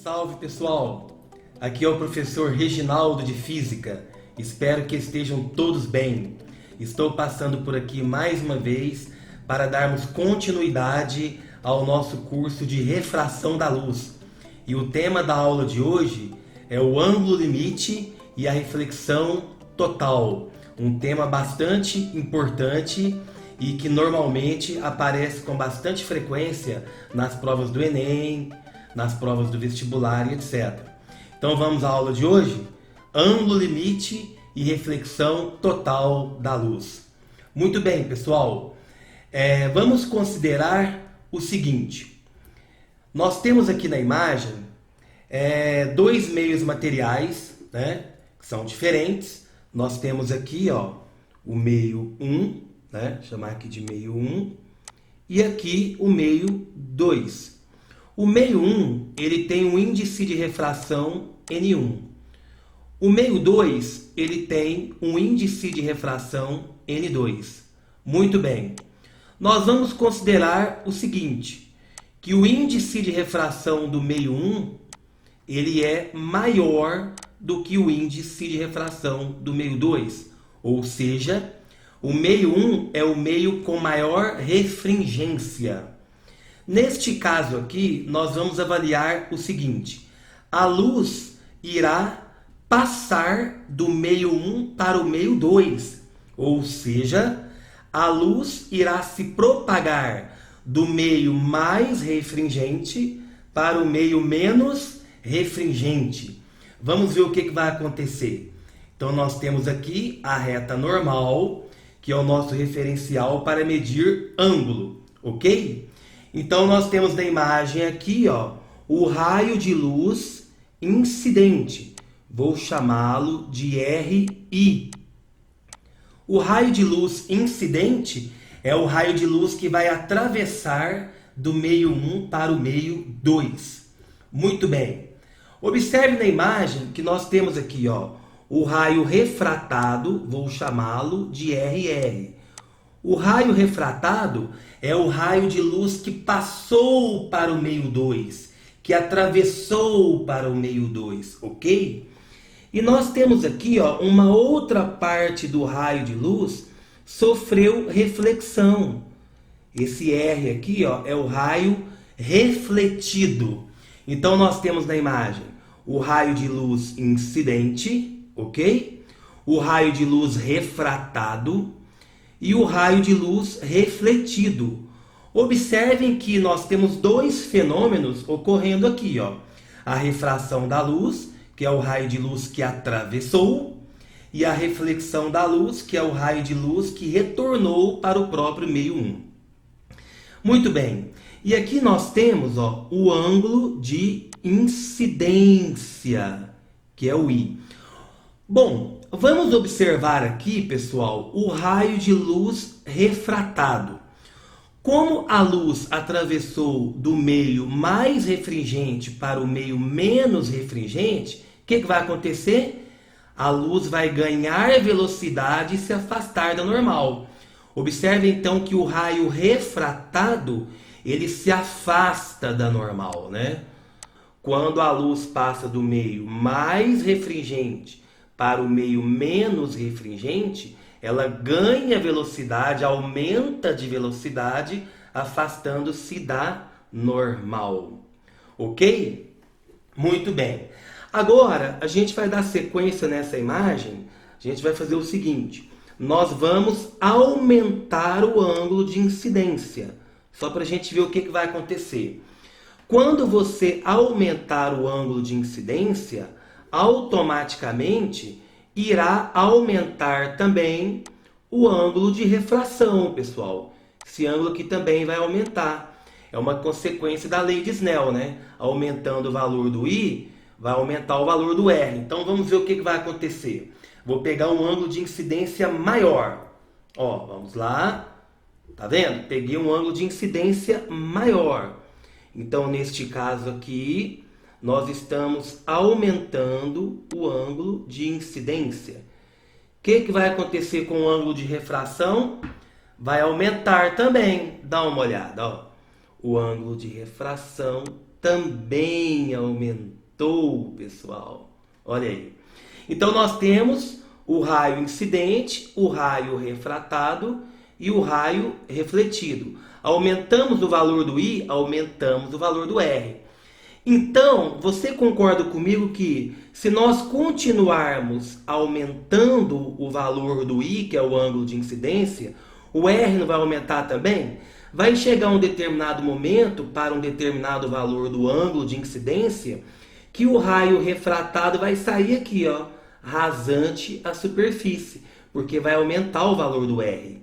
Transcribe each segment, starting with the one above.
Salve pessoal! Aqui é o professor Reginaldo de Física. Espero que estejam todos bem. Estou passando por aqui mais uma vez para darmos continuidade ao nosso curso de refração da luz. E o tema da aula de hoje é o ângulo limite e a reflexão total. Um tema bastante importante e que normalmente aparece com bastante frequência nas provas do Enem, nas provas do vestibular e etc. Então vamos à aula de hoje? Ângulo limite e reflexão total da luz. Muito bem, pessoal. Vamos considerar o seguinte. Nós temos aqui na imagem dois meios materiais, né, que são diferentes. Nós temos aqui o meio 1, né, chamar aqui de meio 1, e aqui o meio 2. O meio 1 ele tem um índice de refração N1. O meio 2 ele tem um índice de refração N2. Muito bem. Nós vamos considerar o seguinte, que o índice de refração do meio 1 ele é maior do que o índice de refração do meio 2. Ou seja, o meio 1 é o meio com maior refringência. Neste caso aqui, nós vamos avaliar o seguinte. A luz irá passar do meio 1 para o meio 2. Ou seja, a luz irá se propagar do meio mais refringente para o meio menos refringente. Vamos ver o que vai acontecer. Então, nós temos aqui a reta normal, que é o nosso referencial para medir ângulo, ok? Então, nós temos na imagem aqui, o raio de luz incidente. Vou chamá-lo de RI. O raio de luz incidente é o raio de luz que vai atravessar do meio 1 para o meio 2. Muito bem. Observe na imagem que nós temos aqui, o raio refratado, vou chamá-lo de RR. O raio refratado é o raio de luz que passou para o meio 2, que atravessou para o meio 2, ok? E nós temos aqui, uma outra parte do raio de luz sofreu reflexão. Esse R aqui, é o raio refletido. Então nós temos na imagem o raio de luz incidente, ok? O raio de luz refratado e o raio de luz refletido. Observem que nós temos dois fenômenos ocorrendo aqui, A refração da luz, que é o raio de luz que atravessou, e a reflexão da luz, que é o raio de luz que retornou para o próprio meio 1. Muito bem. E aqui nós temos, o ângulo de incidência, que é o I. Bom, vamos observar aqui, pessoal, o raio de luz refratado. Como a luz atravessou do meio mais refringente para o meio menos refringente, o que vai acontecer? A luz vai ganhar velocidade e se afastar da normal. Observe então que o raio refratado, ele se afasta da normal, né? Quando a luz passa do meio mais refringente para o meio menos refringente, ela ganha velocidade, aumenta de velocidade, afastando-se da normal. Ok? Muito bem. Agora, a gente vai dar sequência nessa imagem. A gente vai fazer o seguinte. Nós vamos aumentar o ângulo de incidência. Só para a gente ver o que vai acontecer. Quando você aumentar o ângulo de incidência, automaticamente irá aumentar também o ângulo de refração, pessoal. Esse ângulo aqui também vai aumentar. É uma consequência da lei de Snell, né? Aumentando o valor do I, vai aumentar o valor do R. Então vamos ver o que vai acontecer. Vou pegar um ângulo de incidência maior. Vamos lá. Tá vendo? Peguei um ângulo de incidência maior. Então, neste caso aqui, nós estamos aumentando o ângulo de incidência. O que vai acontecer com o ângulo de refração? Vai aumentar também. Dá uma olhada. O ângulo de refração também aumentou, pessoal. Olha aí. Então nós temos o raio incidente, o raio refratado e o raio refletido. Aumentamos o valor do I, aumentamos o valor do R. Então, você concorda comigo que se nós continuarmos aumentando o valor do I, que é o ângulo de incidência, o R não vai aumentar também? Vai chegar um determinado momento, para um determinado valor do ângulo de incidência, que o raio refratado vai sair aqui, ó, rasante a superfície, porque vai aumentar o valor do R.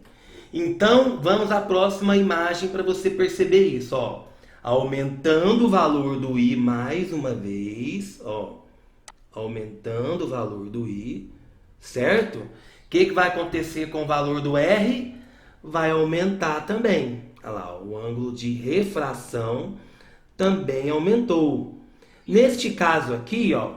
Então, vamos à próxima imagem para você perceber isso, ó. Aumentando o valor do I mais uma vez, ó. Aumentando o valor do I, certo? O que vai acontecer com o valor do R? Vai aumentar também. Olha lá, o ângulo de refração também aumentou. Neste caso aqui, ó,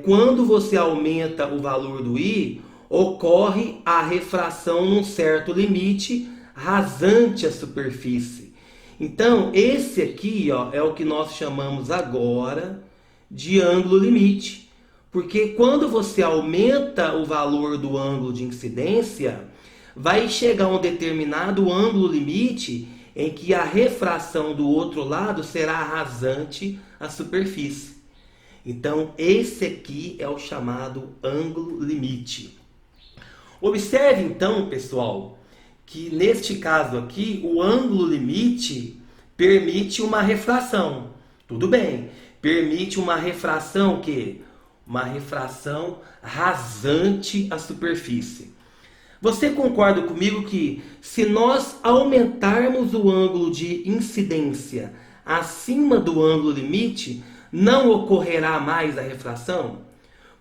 quando você aumenta o valor do I, ocorre a refração num certo limite rasante a superfície. Então, esse aqui, ó, é o que nós chamamos agora de ângulo limite. Porque quando você aumenta o valor do ângulo de incidência, vai chegar a um determinado ângulo limite em que a refração do outro lado será rasante à superfície. Então, esse aqui é o chamado ângulo limite. Observe então, pessoal, que neste caso aqui, o ângulo limite permite uma refração. Tudo bem, permite uma refração o quê? Uma refração rasante à superfície. Você concorda comigo que se nós aumentarmos o ângulo de incidência acima do ângulo limite, não ocorrerá mais a refração?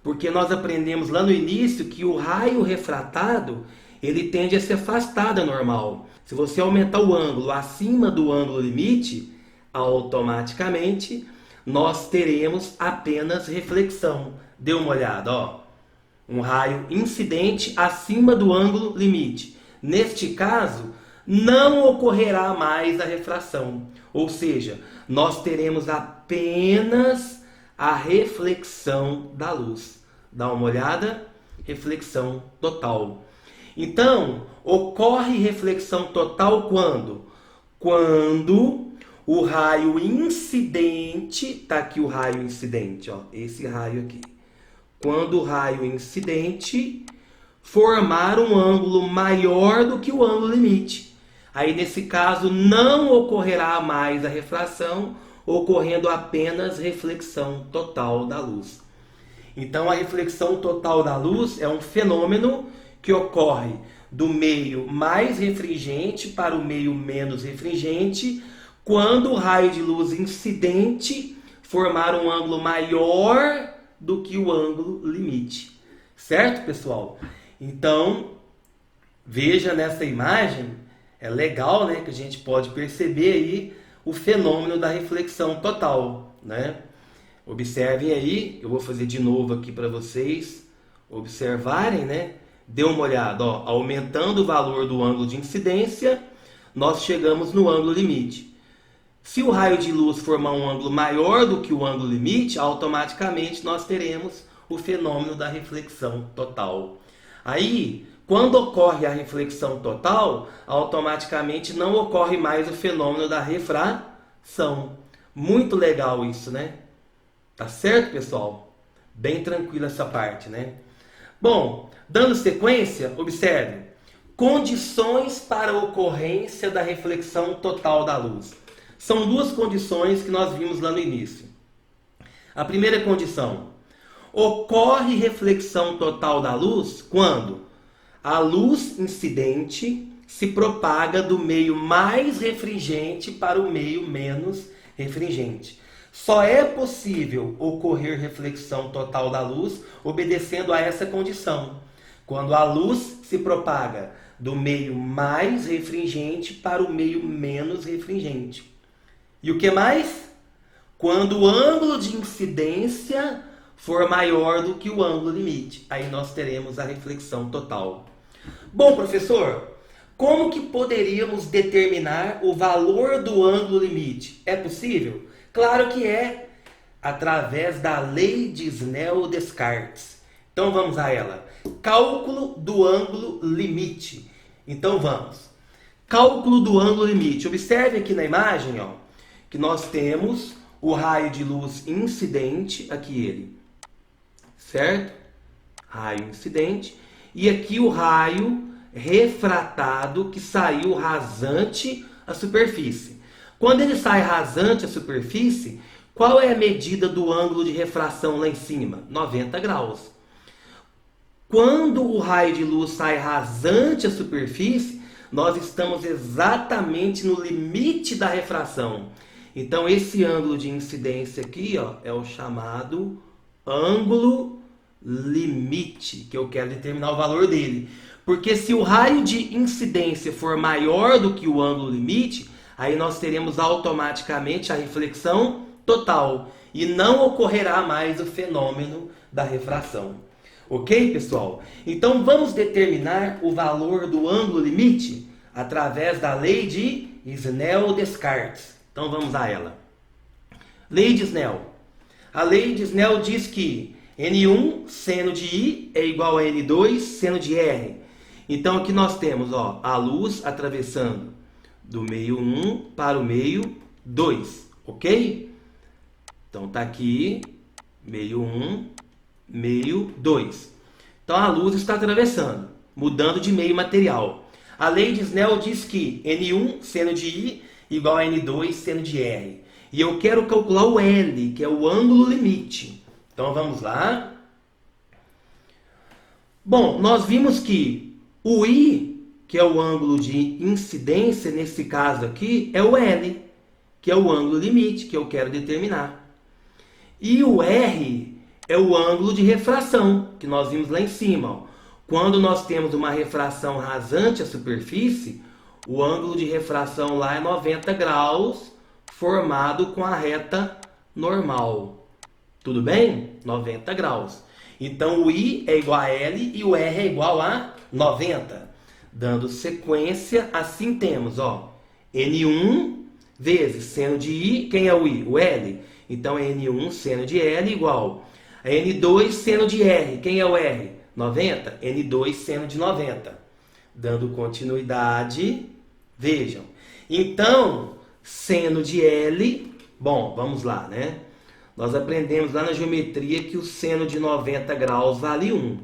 Porque nós aprendemos lá no início que o raio refratado, ele tende a se afastar da normal. Se você aumentar o ângulo acima do ângulo limite, automaticamente nós teremos apenas reflexão. Dê uma olhada, ó. Um raio incidente acima do ângulo limite. Neste caso, não ocorrerá mais a refração. Ou seja, nós teremos apenas a reflexão da luz. Dá uma olhada, reflexão total. Então, ocorre reflexão total quando? Quando o raio incidente, tá aqui o raio incidente, ó, esse raio aqui. Quando o raio incidente formar um ângulo maior do que o ângulo limite. Aí, nesse caso, não ocorrerá mais a refração, ocorrendo apenas reflexão total da luz. Então, a reflexão total da luz é um fenômeno que ocorre do meio mais refringente para o meio menos refringente, quando o raio de luz incidente formar um ângulo maior do que o ângulo limite. Certo, pessoal? Então, veja nessa imagem, é legal, né, que a gente pode perceber aí o fenômeno da reflexão total, né? Observem aí, eu vou fazer de novo aqui para vocês observarem, né? Dê uma olhada, ó, aumentando o valor do ângulo de incidência, nós chegamos no ângulo limite. Se o raio de luz formar um ângulo maior do que o ângulo limite, automaticamente nós teremos o fenômeno da reflexão total. Aí, quando ocorre a reflexão total, automaticamente não ocorre mais o fenômeno da refração. Muito legal isso, né? Tá certo, pessoal? Bem tranquilo essa parte, né? Bom, dando sequência, observe. Condições para a ocorrência da reflexão total da luz. São duas condições que nós vimos lá no início. A primeira condição: ocorre reflexão total da luz quando a luz incidente se propaga do meio mais refringente para o meio menos refringente. Só é possível ocorrer reflexão total da luz obedecendo a essa condição, quando a luz se propaga do meio mais refringente para o meio menos refringente. E o que mais? Quando o ângulo de incidência for maior do que o ângulo limite. Aí nós teremos a reflexão total. Bom, professor, como que poderíamos determinar o valor do ângulo limite? É possível? Claro que é através da lei de Snell-Descartes. Então vamos a ela. Cálculo do ângulo limite. Então vamos. Cálculo do ângulo limite. Observe aqui na imagem, ó, que nós temos o raio de luz incidente, aqui ele, certo? Raio incidente. E aqui o raio refratado que saiu rasante à superfície. Quando ele sai rasante à superfície, qual é a medida do ângulo de refração lá em cima? 90 graus. Quando o raio de luz sai rasante à superfície, nós estamos exatamente no limite da refração. Então esse ângulo de incidência aqui, ó, é o chamado ângulo limite, que eu quero determinar o valor dele. Porque se o raio de incidência for maior do que o ângulo limite, aí nós teremos automaticamente a reflexão total e não ocorrerá mais o fenômeno da refração. Ok, pessoal? Então vamos determinar o valor do ângulo limite através da lei de Snell-Descartes. Então vamos a ela. Lei de Snell. A lei de Snell diz que N1 seno de I é igual a N2 seno de R. Então aqui nós temos, ó, a luz atravessando do meio 1 para o meio 2, ok? Então tá aqui, meio 1, meio 2. Então a luz está atravessando, mudando de meio material. A lei de Snell diz que N1 seno de I igual a N2 seno de R. E eu quero calcular o L, que é o ângulo limite. Então vamos lá. Bom, nós vimos que o I, que é o ângulo de incidência, nesse caso aqui, é o L, que é o ângulo limite que eu quero determinar. E o R é o ângulo de refração, que nós vimos lá em cima. Ó. Quando nós temos uma refração rasante à superfície, o ângulo de refração lá é 90 graus, formado com a reta normal. Tudo bem? 90 graus. Então o I é igual a L e o R é igual a 90. Dando sequência, assim temos, ó, N1 vezes seno de I, quem é o I? O L. Então N1 seno de L igual a N2 seno de R. Quem é o R? 90. N2 seno de 90. Dando continuidade, vejam. Então, seno de L, bom, vamos lá, né? Nós aprendemos lá na geometria que o seno de 90 graus vale 1.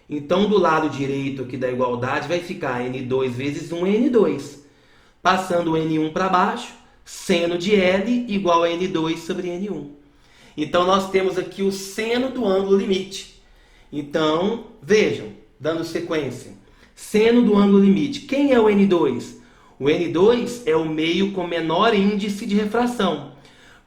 Então, do lado direito aqui da igualdade vai ficar N2 vezes 1 é N2. Passando o N1 para baixo, seno de L igual a N2 sobre N1. Então, nós temos aqui o seno do ângulo limite. Então, vejam, dando sequência. Seno do ângulo limite. Quem é o N2? O N2 é o meio com menor índice de refração.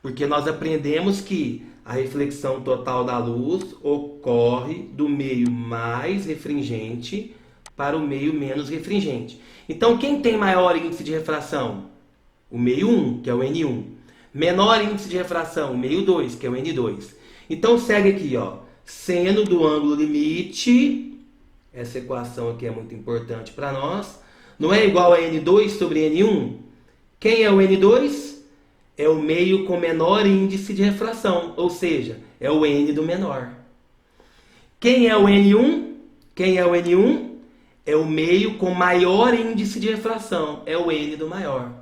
Porque nós aprendemos que a reflexão total da luz ocorre do meio mais refringente para o meio menos refringente. Então, quem tem maior índice de refração? O meio 1, que é o N1. Menor índice de refração, o meio 2, que é o N2. Então, segue aqui, ó. Seno do ângulo limite, essa equação aqui é muito importante para nós, não é igual a N2 sobre N1? Quem é o N2? É o meio com menor índice de refração, ou seja, é o N do menor. Quem é o N1? Quem é o N1? É o meio com maior índice de refração, é o N do maior.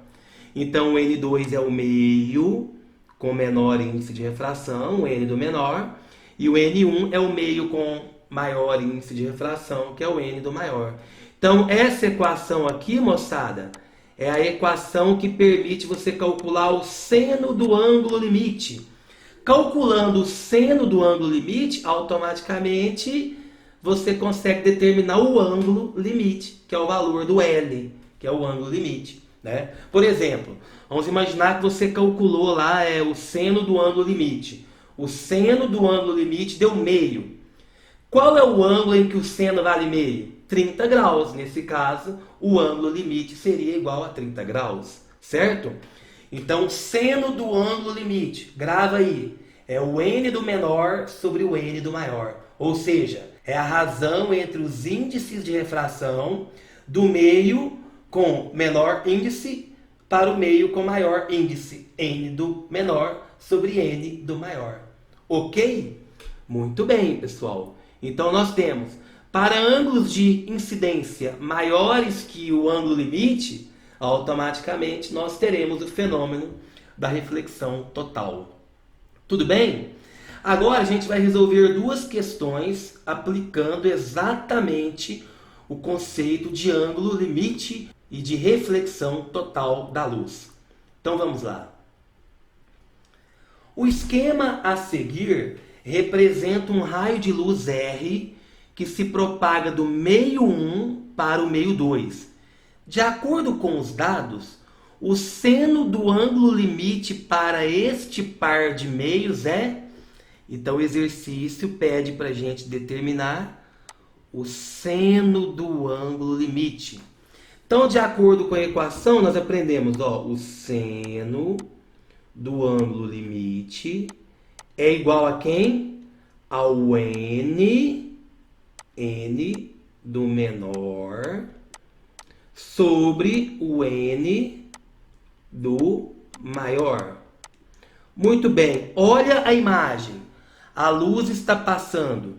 Então, o N2 é o meio com menor índice de refração, o N do menor, e o N1 é o meio com maior índice de refração, que é o N do maior. Então, essa equação aqui, moçada, é a equação que permite você calcular o seno do ângulo limite. Calculando o seno do ângulo limite, automaticamente você consegue determinar o ângulo limite, que é o valor do L, que é o ângulo limite. Né? Por exemplo, vamos imaginar que você calculou lá o seno do ângulo limite. O seno do ângulo limite deu meio. Qual é o ângulo em que o seno vale meio? 30 graus. Nesse caso, o ângulo limite seria igual a 30 graus, certo? Então, seno do ângulo limite, grava aí, é o N do menor sobre o N do maior. Ou seja, é a razão entre os índices de refração do meio com menor índice para o meio com maior índice, N do menor sobre n do maior. Ok? Muito bem, pessoal. Então nós temos, para ângulos de incidência maiores que o ângulo limite, automaticamente nós teremos o fenômeno da reflexão total. Tudo bem? Agora a gente vai resolver duas questões aplicando exatamente o conceito de ângulo limite e de reflexão total da luz. Então vamos lá. O esquema a seguir representa um raio de luz R que se propaga do meio 1 para o meio 2. De acordo com os dados, o seno do ângulo limite para este par de meios é... Então o exercício pede para a gente determinar o seno do ângulo limite. Então, de acordo com a equação, nós aprendemos, o seno do ângulo limite é igual a quem? Ao n do menor sobre o n do maior. Muito bem, olha a imagem. A luz está passando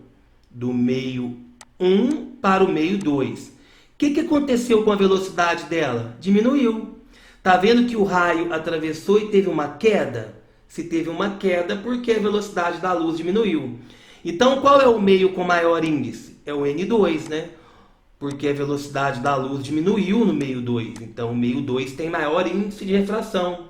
do meio 1 para o meio 2. O que aconteceu com a velocidade dela? Diminuiu. Está vendo que o raio atravessou e teve uma queda? Se teve uma queda, porque a velocidade da luz diminuiu. Então, qual é o meio com maior índice? É o N2, né? Porque a velocidade da luz diminuiu no meio 2. Então, o meio 2 tem maior índice de refração,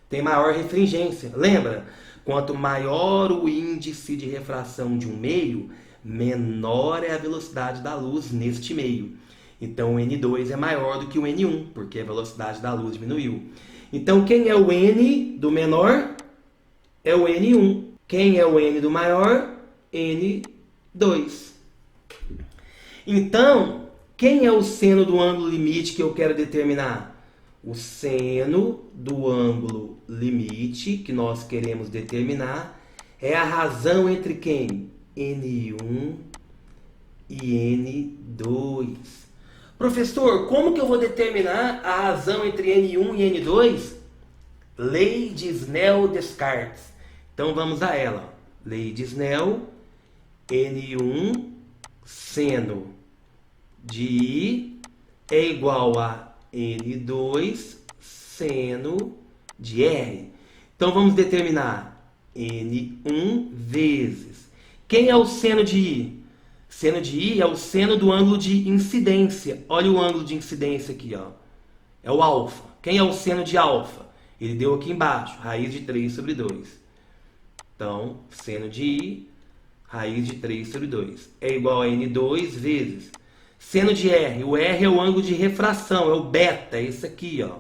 tem maior refringência. Lembra? Quanto maior o índice de refração de um meio, menor é a velocidade da luz neste meio. Então, o N2 é maior do que o N1, porque a velocidade da luz diminuiu. Então, quem é o N do menor? É o N1. Quem é o N do maior? N2. Então, quem é o seno do ângulo limite que eu quero determinar? O seno do ângulo limite que nós queremos determinar é a razão entre quem? N1 e N2. Professor, como que eu vou determinar a razão entre N1 e N2? Lei de Snell-Descartes. Então vamos a ela. Lei de Snell, N1 seno de I é igual a N2 seno de R. Então vamos determinar N1 vezes. Quem é o seno de I? Seno de I é o seno do ângulo de incidência. Olha o ângulo de incidência aqui, ó. É o alfa. Quem é o seno de alfa? Ele deu aqui embaixo, raiz de 3 sobre 2. Então, seno de I, raiz de 3 sobre 2. É igual a N2 vezes seno de R. O R é o ângulo de refração, é o beta, é esse aqui, ó.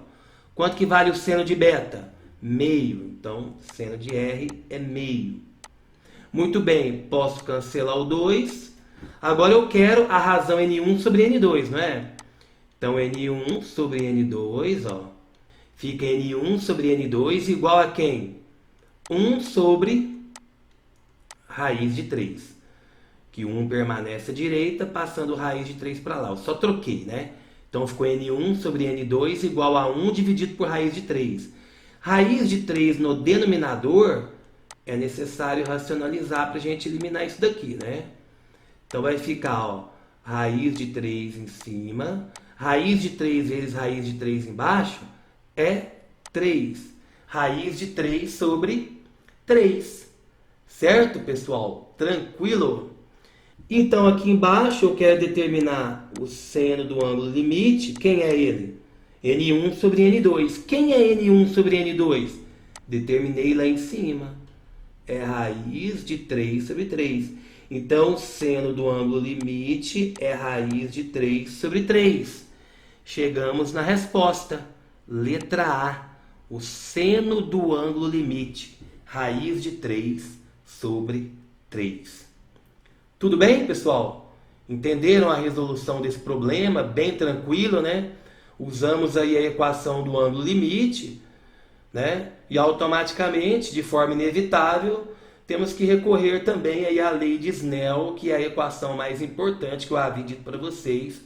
Quanto que vale o seno de beta? Meio. Então, seno de R é meio. Muito bem, posso cancelar o 2. Agora eu quero a razão N1 sobre N2, não é? Então, N1 sobre N2, ó. Fica N1 sobre N2 igual a quem? 1 sobre raiz de 3. Que 1 permanece à direita, passando raiz de 3 para lá. Eu só troquei, né? Então, ficou N1 sobre N2 igual a 1 dividido por raiz de 3. Raiz de 3 no denominador, é necessário racionalizar para a gente eliminar isso daqui, né? Então, vai ficar, ó, raiz de 3 em cima. Raiz de 3 vezes raiz de 3 embaixo é 3. Raiz de 3 sobre 3. Certo, pessoal? Tranquilo? Então, aqui embaixo eu quero determinar o seno do ângulo limite. Quem é ele? N1 sobre N2. Quem é N1 sobre N2? Determinei lá em cima. É raiz de 3 sobre 3. Então, o seno do ângulo limite é raiz de 3 sobre 3. Chegamos na resposta. Letra A. O seno do ângulo limite. Raiz de 3 sobre 3. Tudo bem, pessoal? Entenderam a resolução desse problema? Bem tranquilo, né? Usamos aí a equação do ângulo limite, né? E automaticamente, de forma inevitável, temos que recorrer também aí à lei de Snell, que é a equação mais importante que eu havia dito para vocês,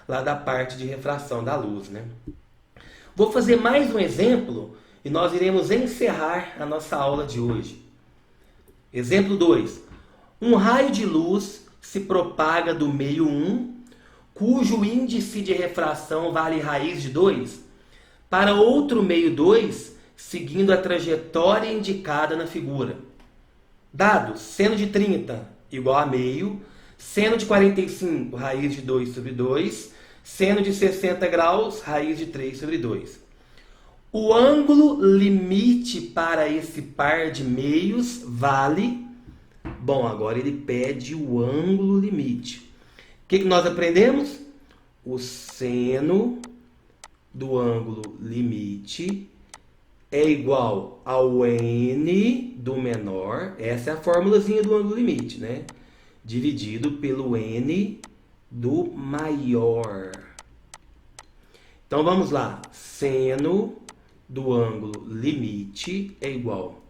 lá da parte de refração da luz, né? Vou fazer mais um exemplo e nós iremos encerrar a nossa aula de hoje. Exemplo 2. Um raio de luz se propaga do meio 1, cujo índice de refração vale raiz de 2, para outro meio 2, seguindo a trajetória indicada na figura. Dado seno de 30 igual a meio, seno de 45, raiz de 2 sobre 2, seno de 60 graus, raiz de 3 sobre 2. O ângulo limite para esse par de meios vale... Bom, agora ele pede o ângulo limite. O que nós aprendemos? O seno do ângulo limite é igual ao n do menor, essa é a formulazinha do ângulo limite, né? Dividido pelo n do maior. Então vamos lá, seno do ângulo limite é igual.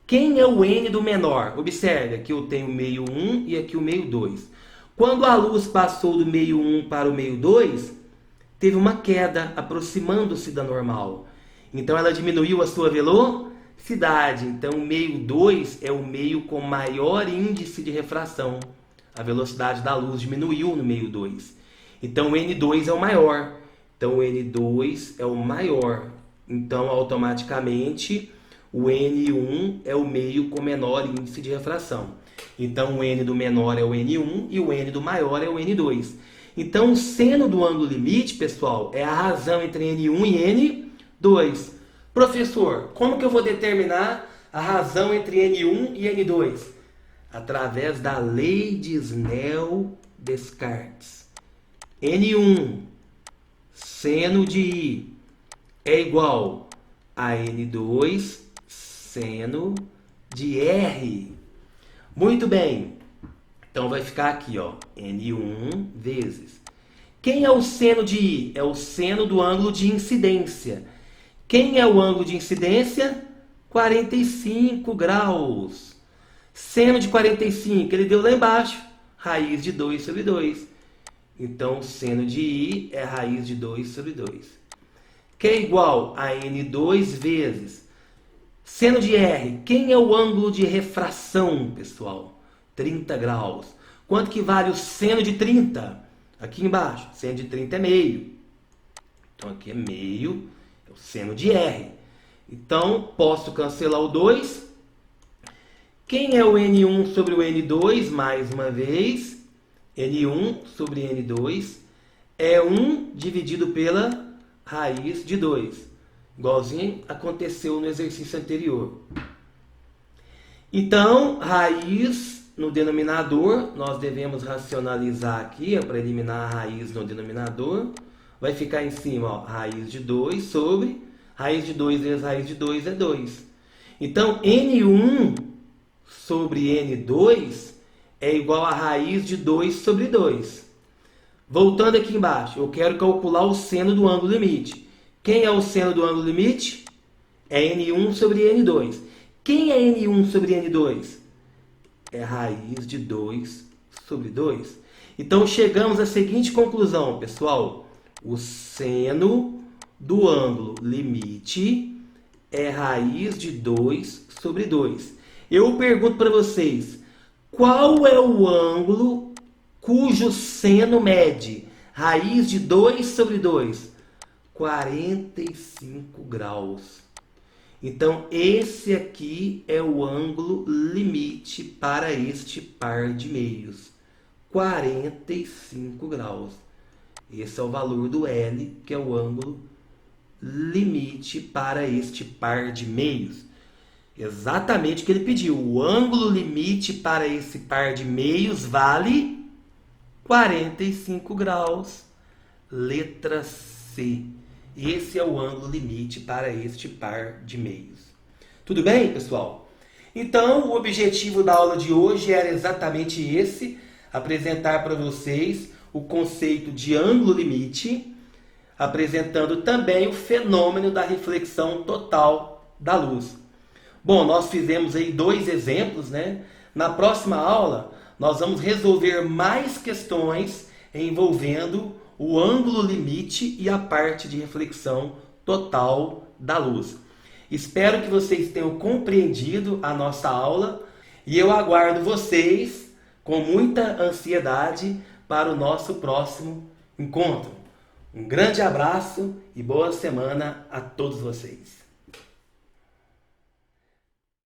Quem é o n do menor? Observe, aqui eu tenho o meio 1 e aqui o meio 2. Quando a luz passou do meio 1 para o meio 2, teve uma queda, aproximando-se da normal. Então ela diminuiu a sua velocidade. Então o meio 2 é o meio com maior índice de refração. A velocidade da luz diminuiu no meio 2. Então o N2 é o maior. Então o N2 é o maior. Então automaticamente o N1 é o meio com menor índice de refração. Então o N do menor é o N1 e o N do maior é o N2. Então o seno do ângulo limite, pessoal, é a razão entre N1 e N2. Professor, como que eu vou determinar a razão entre N1 e N2? Através da lei de Snell-Descartes. N1, seno de I, é igual a N2, seno de R. Muito bem. Então vai ficar aqui, ó, N1 vezes. Quem é o seno de I? É o seno do ângulo de incidência. Quem é o ângulo de incidência? 45 graus. Seno de 45, ele deu lá embaixo, raiz de 2 sobre 2. Então, seno de I é raiz de 2 sobre 2. Que é igual a N2 vezes seno de R. Quem é o ângulo de refração, pessoal? 30 graus. Quanto que vale o seno de 30? Aqui embaixo, seno de 30 é meio. Então aqui é meio, é o seno de R. Então, posso cancelar o 2. Quem é o N1 sobre o N2? Mais uma vez, N1 sobre N2 é 1 dividido pela raiz de 2. Igualzinho aconteceu no exercício anterior. Então, raiz no denominador, nós devemos racionalizar aqui, para eliminar a raiz no denominador. Vai ficar em cima, ó, raiz de 2 sobre raiz de 2 vezes raiz de 2 é 2. Então, N1 sobre N2 é igual a raiz de 2 sobre 2. Voltando aqui embaixo, eu quero calcular o seno do ângulo limite. Quem é o seno do ângulo limite? É N1 sobre N2. Quem é N1 sobre N2? É raiz de 2 sobre 2. Então, chegamos à seguinte conclusão, pessoal. O seno do ângulo limite é raiz de 2 sobre 2. Eu pergunto para vocês, qual é o ângulo cujo seno mede raiz de 2 sobre 2? 45 graus. Então, esse aqui é o ângulo limite para este par de meios. 45 graus. Esse é o valor do L, que é o ângulo limite para este par de meios. Exatamente o que ele pediu. O ângulo limite para esse par de meios vale 45 graus. Letra C. Esse é o ângulo limite para este par de meios. Tudo bem, pessoal? Então, o objetivo da aula de hoje era exatamente esse, apresentar para vocês o conceito de ângulo limite, apresentando também o fenômeno da reflexão total da luz. Bom, nós fizemos aí 2 exemplos, né? Na próxima aula, nós vamos resolver mais questões envolvendo o ângulo limite e a parte de reflexão total da luz. Espero que vocês tenham compreendido a nossa aula e eu aguardo vocês com muita ansiedade para o nosso próximo encontro. Um grande abraço e boa semana a todos vocês.